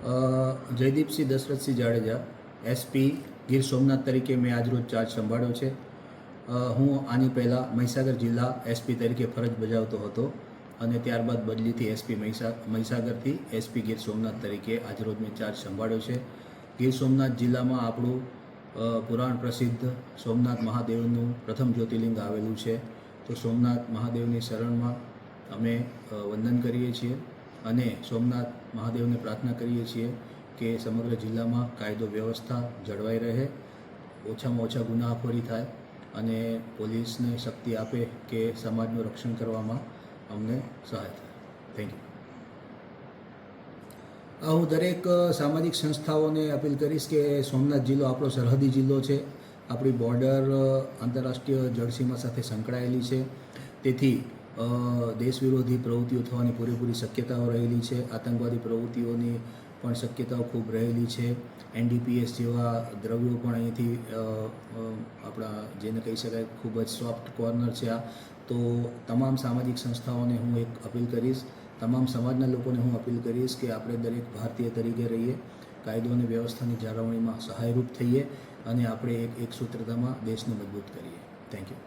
Jaydeepsinh Dashrathsinh Jadeja SP Gir Somnath તરીકે મેં આજરોજ ચાર્જ સંભાળ્યો છે. હું આની પહેલાં મહીસાગર જિલ્લા એસપી તરીકે ફરજ બજાવતો હતો અને ત્યારબાદ બદલીથી એસપી મહીસાગરથી એસપી ગીર સોમનાથ તરીકે આજરોજ મેં ચાર્જ સંભાળ્યો છે. ગીર સોમનાથ જિલ્લામાં આપણું પુરાણ પ્રસિદ્ધ સોમનાથ મહાદેવનું પ્રથમ જ્યોતિર્લિંગ આવેલું છે. તો સોમનાથ મહાદેવની શરણમાં અમે વંદન કરીએ છીએ અને સોમનાથ મહાદેવને પ્રાર્થના કરીએ છીએ કે સમગ્ર જિલ્લામાં કાયદો વ્યવસ્થા જળવાઈ રહે, ઓછામાં ઓછા ગુનાખોરી થાય અને પોલીસને શક્તિ આપે કે સમાજનું રક્ષણ કરવામાં અમને સહાય થાય. Thank you. હું દરેક સામાજિક સંસ્થાઓને અપીલ કરીશ કે સોમનાથ જિલ્લો આપણો સરહદી જિલ્લો છે. આપણી બોર્ડર આંતરરાષ્ટ્રીય જળસીમા સાથે સંકળાયેલી છે. તેથી દેશ વિરોધી પ્રવૃત્તિઓ થવાની પૂરેપૂરી શક્યતાઓ રહેલી છે. આતંકવાદી પ્રવૃત્તિઓની પણ શક્યતાઓ ખૂબ રહેલી છે. NDPS જેવા દ્રવ્યો પણ અહીંથી આપણા જેને કહી શકાય ખૂબ જ સોફ્ટ કોર્નર છે આ. તો તમામ સામાજિક સંસ્થાઓને હું એક અપીલ કરીશ, તમામ સમાજના લોકોને હું અપીલ કરીશ કે આપણે દરેક ભારતીય તરીકે રહીએ, કાયદો અને વ્યવસ્થાની જાળવણીમાં સહાયરૂપ થઈએ અને આપણે એક સૂત્રતામાં દેશને મજબૂત કરીએ. Thank you.